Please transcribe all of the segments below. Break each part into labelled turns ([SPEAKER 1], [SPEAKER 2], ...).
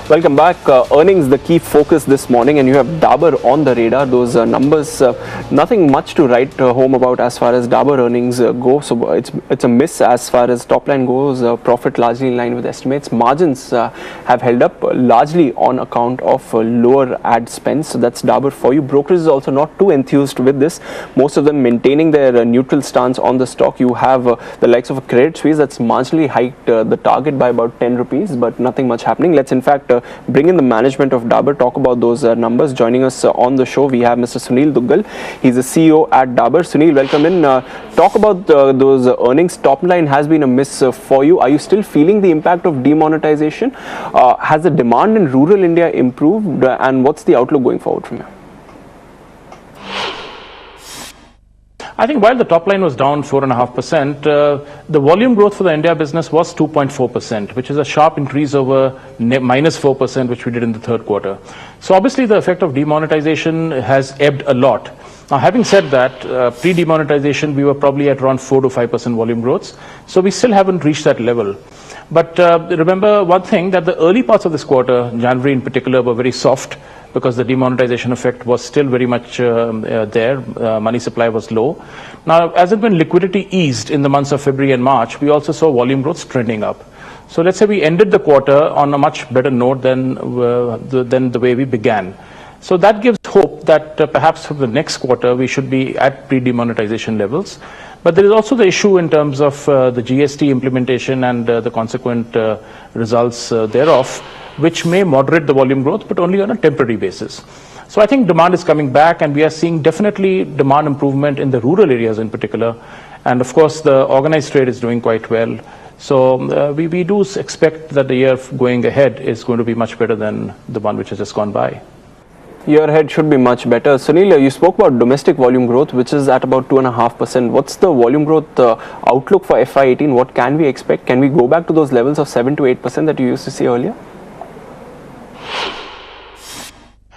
[SPEAKER 1] Welcome back. Earnings, the key focus this morning, and you have Dabur on the radar. Those numbers, nothing much to write home about as far as Dabur earnings go. So it's a miss as far as top line goes. Profit largely in line with estimates. Margins have held up largely on account of lower ad spends. So that's Dabur for you. Brokers is also not too enthused with this. Most of them maintaining their neutral stance on the stock. You have the likes of a Credit Suisse that's marginally hiked the target by about 10 rupees, but nothing much happening. Let's in fact bring in the management of Dabur, talk about those numbers. Joining us on the show, we have Mr. Sunil Duggal. He's the CEO at Dabur. Sunil, welcome in. Talk about those earnings. Top line has been a miss for you. Are you still feeling the impact of demonetization? Has the demand in rural India improved? And what's the outlook going forward from here?
[SPEAKER 2] I think while the top line was down 4.5%, the volume growth for the India business was 2.4%, which is a sharp increase over minus 4%, which we did in the third quarter. So obviously the effect of demonetization has ebbed a lot. Now, having said that, pre-demonetization, we were probably at around 4 to 5% volume growth. So we still haven't reached that level. But remember one thing, that the early parts of this quarter, January in particular, were very soft, because the demonetization effect was still very much there. Money supply was low. Now, as and when liquidity eased in the months of February and March, we also saw volume growth trending up. So let's say we ended the quarter on a much better note than the way we began. So that gives hope that perhaps for the next quarter we should be at pre-demonetization levels. But there is also the issue in terms of the GST implementation and the consequent results thereof, which may moderate the volume growth, but only on a temporary basis. So I think demand is coming back, and we are seeing definitely demand improvement in the rural areas in particular. And of course, the organized trade is doing quite well. So we do expect that the year going ahead is going to be much better than the one which has just gone by.
[SPEAKER 1] Year ahead should be much better. Sunil, you spoke about domestic volume growth, which is at about 2.5%. What's the volume growth outlook for FY18? What can we expect? Can we go back to those levels of 7 to 8% that you used to see earlier?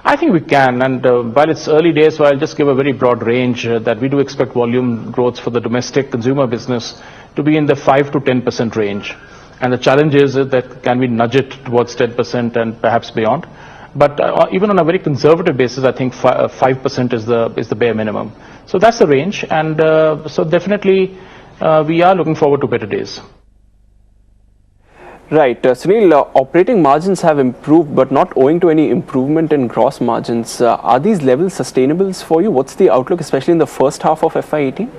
[SPEAKER 2] I think we can, and while it's early days, so I'll just give a very broad range that we do expect volume growth for the domestic consumer business to be in the 5 to 10% range. And the challenge is that can we nudge it towards 10% and perhaps beyond. But even on a very conservative basis, I think 5% is the bare minimum. So that's the range, and so definitely we are looking forward to better days.
[SPEAKER 1] Right. Sunil, operating margins have improved, but not owing to any improvement in gross margins. Are these levels sustainable for you? What's the outlook, especially in the first half of FY18?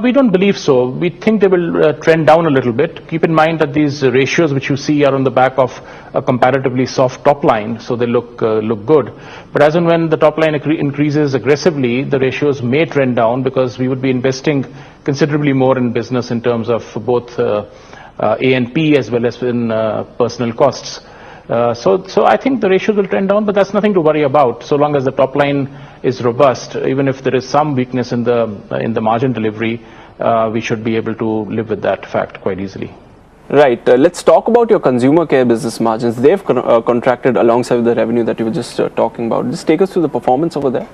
[SPEAKER 2] We don't believe so. We think they will trend down a little bit. Keep in mind that these ratios which you see are on the back of a comparatively soft top line, so they look good. But as and when the top line increases aggressively, the ratios may trend down, because we would be investing considerably more in business in terms of both A&P as well as in personal costs. So I think the ratios will trend down, but that's nothing to worry about. So long as the top line is robust, even if there is some weakness in the margin delivery, we should be able to live with that fact quite easily.
[SPEAKER 1] Right. Let's talk about your consumer care business margins. They've contracted alongside the revenue that you were just talking about. Just take us through the performance over there.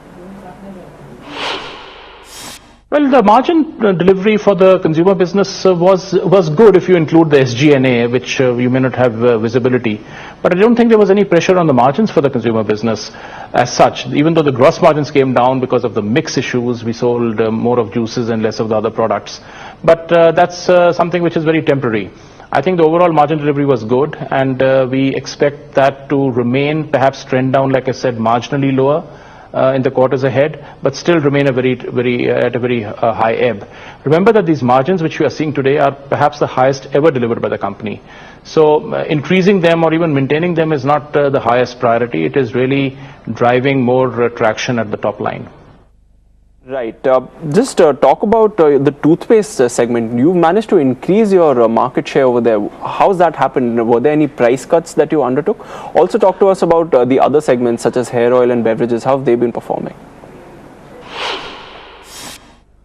[SPEAKER 2] Well, the margin delivery for the consumer business was good if you include the SG&A, which you may not have visibility. But I don't think there was any pressure on the margins for the consumer business as such. Even though the gross margins came down because of the mix issues, we sold more of juices and less of the other products. But that's something which is very temporary. I think the overall margin delivery was good, and we expect that to remain, perhaps trend down, like I said, marginally lower in the quarters ahead, but still remain at a very high ebb. Remember that these margins which we are seeing today are perhaps the highest ever delivered by the company. So increasing them or even maintaining them is not the highest priority. It is really driving more traction at the top line.
[SPEAKER 1] Right. Just talk about the toothpaste segment. You managed to increase your market share over there. How's that happened? Were there any price cuts that you undertook? Also talk to us about the other segments such as hair oil and beverages. How have they been performing?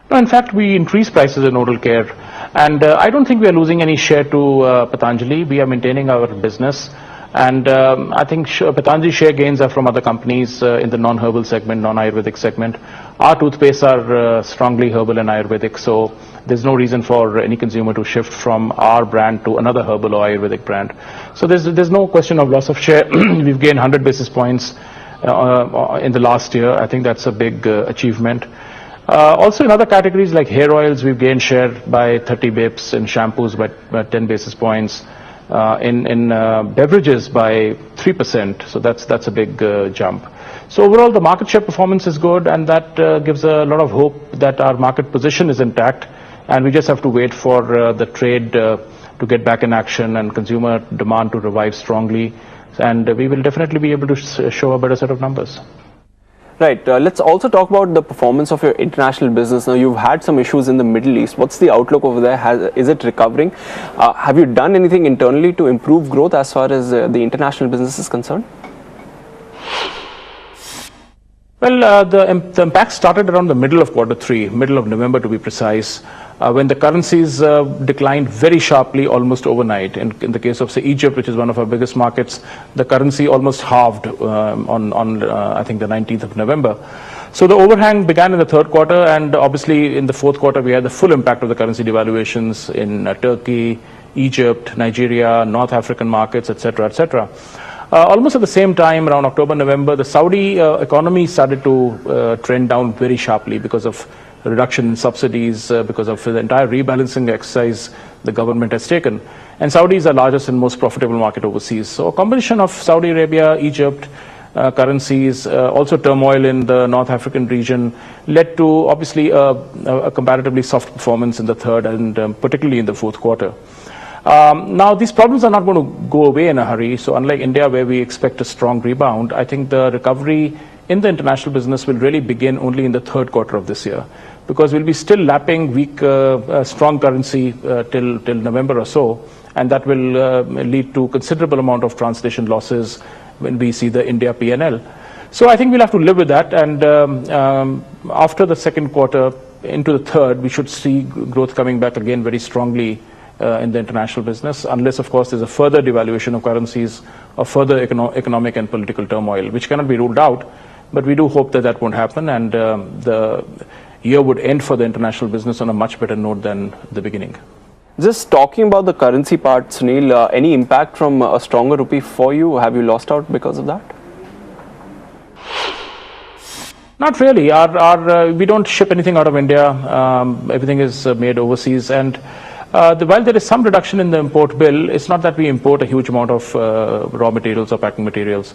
[SPEAKER 2] No, in fact, we increased prices in oral care, and I don't think we are losing any share to Patanjali. We are maintaining our business. And I think Patanjali share gains are from other companies in the non-herbal segment, non-Ayurvedic segment. Our toothpastes are strongly herbal and Ayurvedic, so there's no reason for any consumer to shift from our brand to another herbal or Ayurvedic brand. So there's no question of loss of share. We've gained 100 basis points in the last year. I think that's a big achievement. Also in other categories like hair oils, we've gained share by 30 bips, in shampoos by 10 basis points. In beverages by 3%, so that's a big jump. So overall, the market share performance is good, and that gives a lot of hope that our market position is intact, and we just have to wait for the trade to get back in action and consumer demand to revive strongly, and we will definitely be able to show a better set of numbers.
[SPEAKER 1] Right. Let's also talk about the performance of your international business. Now, you've had some issues in the Middle East. What's the outlook over there? Is it recovering? Have you done anything internally to improve growth as far as the international business is concerned?
[SPEAKER 2] Well, the impact started around the middle of Q3, middle of November to be precise, when the currencies declined very sharply almost overnight. In the case of, say, Egypt, which is one of our biggest markets, the currency almost halved on I think, the 19th of November. So the overhang began in the third quarter, and obviously in the fourth quarter we had the full impact of the currency devaluations in Turkey, Egypt, Nigeria, North African markets, etc., etc. Almost at the same time, around October, November, the Saudi economy started to trend down very sharply because of reduction in subsidies, because of the entire rebalancing exercise the government has taken. And Saudi is the largest and most profitable market overseas. So a combination of Saudi Arabia, Egypt, currencies, also turmoil in the North African region led to obviously a comparatively soft performance in the third and particularly in the fourth quarter. Now, these problems are not going to go away in a hurry. So unlike India, where we expect a strong rebound, I think the recovery in the international business will really begin only in the third quarter of this year, because we'll be still lapping weak, strong currency till November or so, and that will lead to considerable amount of translation losses when we see the India P&L. So I think we'll have to live with that, and after the second quarter into the third, we should see growth coming back again very strongly in the international business, unless, of course, there's a further devaluation of currencies or further economic and political turmoil, which cannot be ruled out. But we do hope that that won't happen, and the year would end for the international business on a much better note than the beginning.
[SPEAKER 1] Just talking about the currency part, Sunil, any impact from a stronger rupee for you? Have you lost out because of that?
[SPEAKER 2] Not really. We don't ship anything out of India. Everything is made overseas, and while there is some reduction in the import bill, it's not that we import a huge amount of raw materials or packing materials.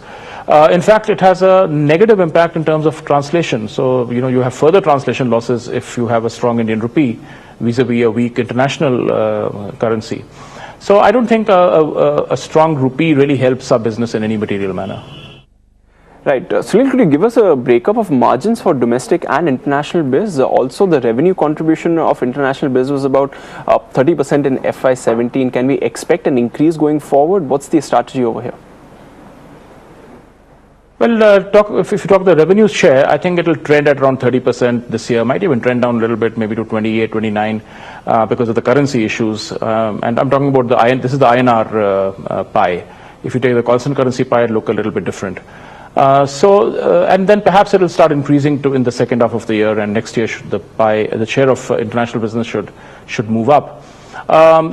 [SPEAKER 2] In fact, it has a negative impact in terms of translation. So, you have further translation losses if you have a strong Indian rupee vis-a-vis a weak international currency. So I don't think a strong rupee really helps our business in any material manner.
[SPEAKER 1] Right. Sunil, could you give us a breakup of margins for domestic and international biz? Also, the revenue contribution of international biz was about 30% in FY17. Can we expect an increase going forward? What's the strategy over here?
[SPEAKER 2] Well, if you talk the revenue share, I think it will trend at around 30% this year. Might even trend down a little bit, maybe to 28, 29, because of the currency issues. And I'm talking about this is the INR pie. If you take the constant currency pie, it'll look a little bit different. And then perhaps it will start increasing in the second half of the year, and next year the share of international business should move up.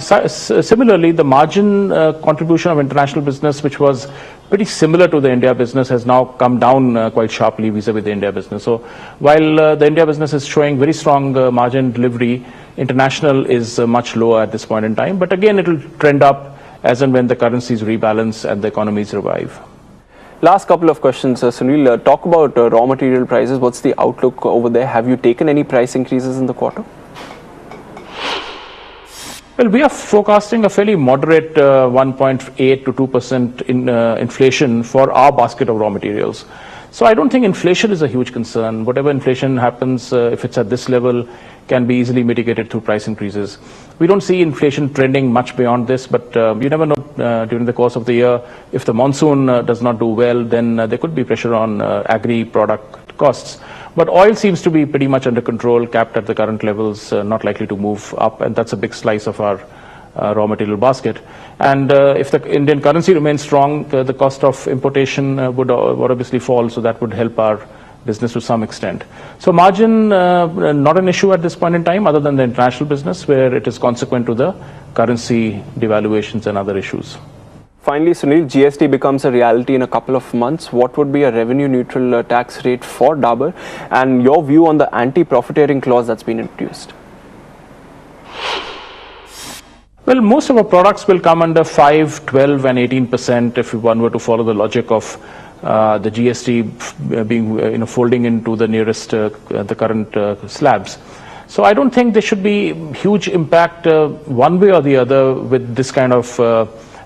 [SPEAKER 2] Similarly, the margin contribution of international business, which was pretty similar to the India business, has now come down quite sharply vis-a-vis the India business. So while the India business is showing very strong margin delivery, international is much lower at this point in time. But again, it will trend up as and when the currencies rebalance and the economies revive.
[SPEAKER 1] Last couple of questions, Sunil. Talk about raw material prices. What's the outlook over there? Have you taken any price increases in the quarter?
[SPEAKER 2] Well, we are forecasting a fairly moderate 1.8 to 2% in inflation for our basket of raw materials. So I don't think inflation is a huge concern. Whatever inflation happens, if it's at this level, can be easily mitigated through price increases. We don't see inflation trending much beyond this, but you never know during the course of the year. If the monsoon does not do well, then there could be pressure on agri-product costs. But oil seems to be pretty much under control, capped at the current levels, not likely to move up, and that's a big slice of our raw material basket. And if the Indian currency remains strong, the cost of importation would obviously fall, so that would help our business to some extent. So margin, not an issue at this point in time, other than the international business, where it is consequent to the currency devaluations and other issues.
[SPEAKER 1] Finally, Sunil, GST becomes a reality in a couple of months. What would be a revenue neutral tax rate for Dabur, and your view on the anti-profiteering clause that's been introduced?
[SPEAKER 2] Well, most of our products will come under 5, 12 and 18% if one were to follow the logic of the GST being folding into the nearest the current slabs. So I don't think there should be huge impact one way or the other with this kind of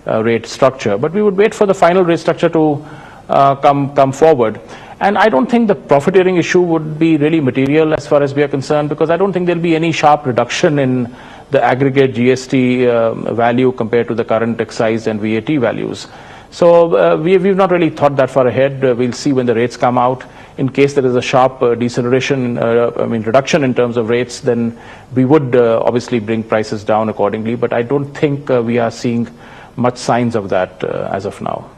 [SPEAKER 2] rate structure. But we would wait for the final rate structure to come forward. And I don't think the profiteering issue would be really material as far as we are concerned, because I don't think there'll be any sharp reduction in the aggregate GST value compared to the current excise and VAT values. So we've not really thought that far ahead. We'll see when the rates come out. In case there is a sharp deceleration, reduction in terms of rates, then we would obviously bring prices down accordingly. But I don't think we are seeing much signs of that as of now.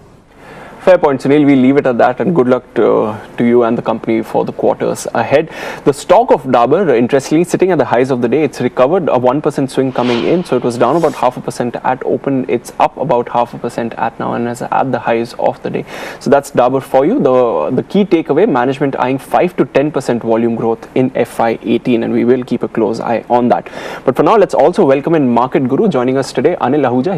[SPEAKER 1] Fair point, Sunil. We'll leave it at that, and good luck to you and the company for the quarters ahead. The stock of Dabur, interestingly, sitting at the highs of the day, it's recovered a 1% swing coming in, so it was down about 0.5% at open. It's up about 0.5% at now and is at the highs of the day. So that's Dabur for you. The key takeaway: management eyeing 5 to 10% volume growth in FY18, and we will keep a close eye on that. But for now, let's also welcome in Market Guru joining us today, Anil Ahuja.